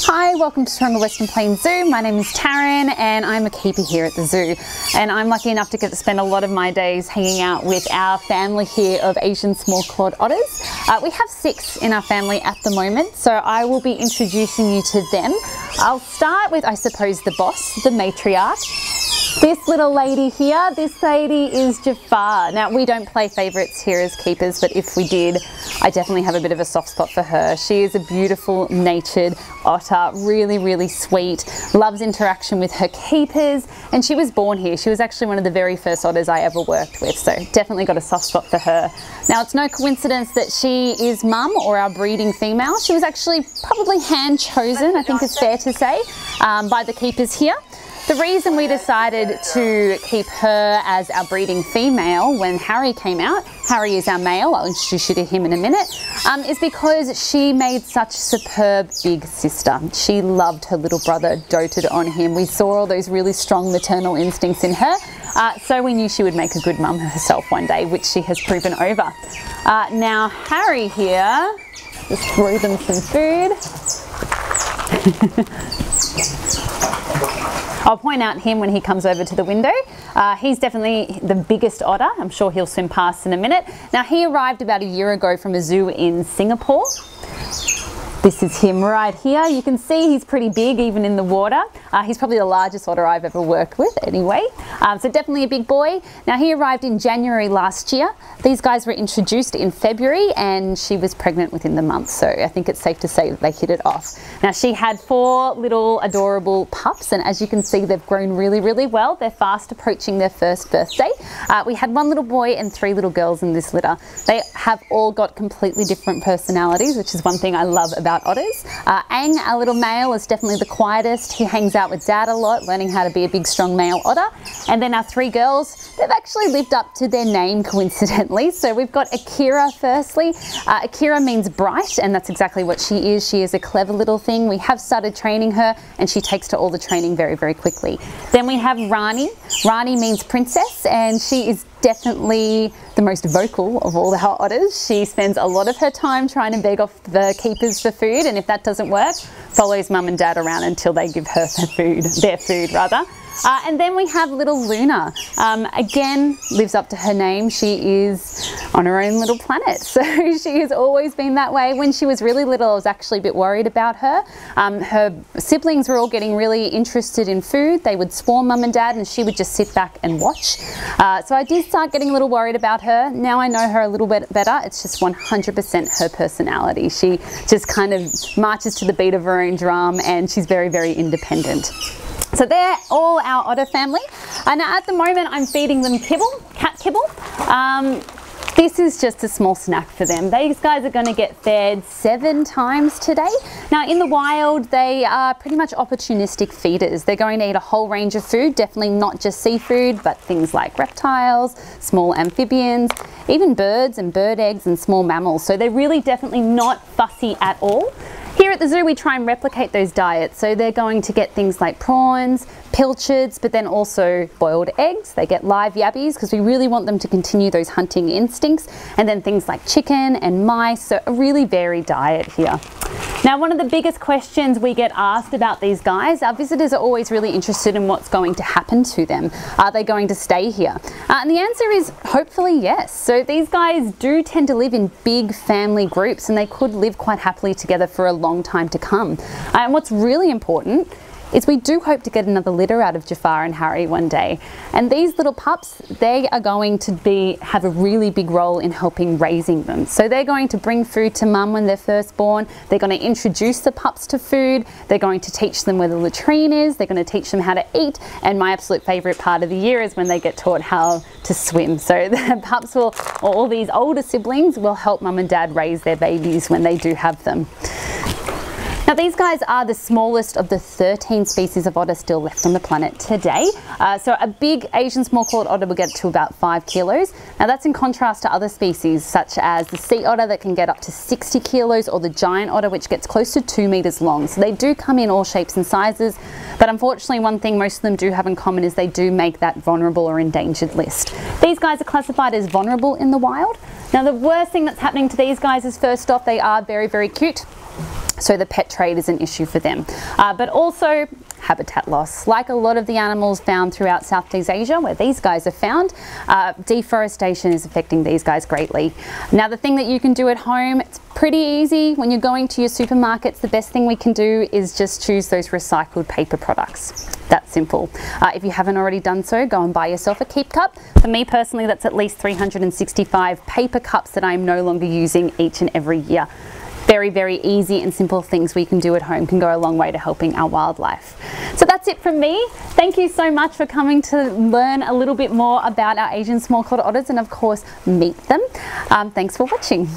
Hi, welcome to Taronga Western Plains Zoo. My name is Tarryn and I'm a keeper here at the zoo. And I'm lucky enough to get to spend a lot of my days hanging out with our family here of Asian Small-clawed Otters. We have 6 in our family at the moment, so I will be introducing you to them. I'll start with, I suppose, the boss, the matriarch. This little lady here, this lady is Jafar. Now, we don't play favourites here as keepers, but if we did, I definitely have a bit of a soft spot for her. She is a beautiful natured otter, really, really sweet, loves interaction with her keepers, and she was born here. She was actually one of the very first otters I ever worked with, so definitely got a soft spot for her. Now, it's no coincidence that she is mum, or our breeding female. She was actually probably hand chosen, I think it's fair to say, by the keepers here. The reason we decided to keep her as our breeding female when Harry came out, Harry is our male, I'll introduce you to him in a minute, is because she made such superb big sister. She loved her little brother, doted on him. We saw all those really strong maternal instincts in her, so we knew she would make a good mum herself one day, which she has proven over. Now Harry here, just threw them some food. I'll point out him when he comes over to the window. He's definitely the biggest otter. I'm sure he'll swim past in a minute. Now, he arrived about a year ago from a zoo in Singapore. This is him right here. You can see he's pretty big even in the water. He's probably the largest otter I've ever worked with anyway. So definitely a big boy. Now, he arrived in January last year. These guys were introduced in February and she was pregnant within the month. So I think it's safe to say that they hit it off. Now, she had 4 little adorable pups, and as you can see, they've grown really, really well. They're fast approaching their first birthday. We had 1 little boy and 3 little girls in this litter. They have all got completely different personalities, which is one thing I love about otters. Aang, our little male, is definitely the quietest. He hangs out with dad a lot, learning how to be a big strong male otter. And then our 3 girls, they've actually lived up to their name coincidentally. So we've got Akira firstly. Akira means bright, and that's exactly what she is. She is a clever little thing. We have started training her and she takes to all the training very, very quickly. Then we have Rani. Rani means princess, and she is definitely the most vocal of all our otters. She spends a lot of her time trying to beg off the keepers for food, and if that doesn't work, follows mum and dad around until they give her their food rather. And then we have little Luna. Again, lives up to her name. She is on her own little planet. So she has always been that way. When she was really little, I was actually a bit worried about her. Her siblings were all getting really interested in food. They would swarm mum and dad and she would just sit back and watch. So I did start getting a little worried about her. Now I know her a little bit better. It's just 100% her personality. She just kind of marches to the beat of her own drum, and she's very, very independent. So they're all our otter family. Now at the moment I'm feeding them kibble, cat kibble. This is just a small snack for them. These guys are going to get fed 7 times today. Now in the wild, they are pretty much opportunistic feeders. They're going to eat a whole range of food, definitely not just seafood, but things like reptiles, small amphibians, even birds and bird eggs and small mammals. So they're really definitely not fussy at all. Here at the zoo, we try and replicate those diets. So they're going to get things like prawns, pilchards, but then also boiled eggs. They get live yabbies because we really want them to continue those hunting instincts. And then things like chicken and mice, so a really varied diet here. Now, one of the biggest questions we get asked about these guys, our visitors are always really interested in what's going to happen to them. Are they going to stay here? And the answer is hopefully yes. So these guys do tend to live in big family groups, and they could live quite happily together for a long time to come. And what's really important is we do hope to get another litter out of Jafar and Harry one day. And these little pups, they are going to have a really big role in helping raising them. So they're going to bring food to mum when they're first born. They're going to introduce the pups to food. They're going to teach them where the latrine is. They're going to teach them how to eat. And my absolute favorite part of the year is when they get taught how to swim. So the pups will, or all these older siblings, will help mum and dad raise their babies when they do have them. Now these guys are the smallest of the 13 species of otter still left on the planet today. So a big Asian small-clawed otter will get to about 5 kilos. Now that's in contrast to other species such as the sea otter that can get up to 60 kilos, or the giant otter which gets close to 2 meters long. So they do come in all shapes and sizes, but unfortunately one thing most of them do have in common is they do make that vulnerable or endangered list. These guys are classified as vulnerable in the wild. Now the worst thing that's happening to these guys is, first off, they are very, very cute. So the pet trade is an issue for them. But also habitat loss. Like a lot of the animals found throughout Southeast Asia, where these guys are found, deforestation is affecting these guys greatly. Now the thing that you can do at home, it's pretty easy. When you're going to your supermarkets, the best thing we can do is just choose those recycled paper products. That's simple. If you haven't already done so, go and buy yourself a keep cup. For me personally, that's at least 365 paper cups that I'm no longer using each and every year. Very, very easy and simple things we can do at home can go a long way to helping our wildlife. So that's it from me. Thank you so much for coming to learn a little bit more about our Asian small-clawed otters and of course meet them. Thanks for watching.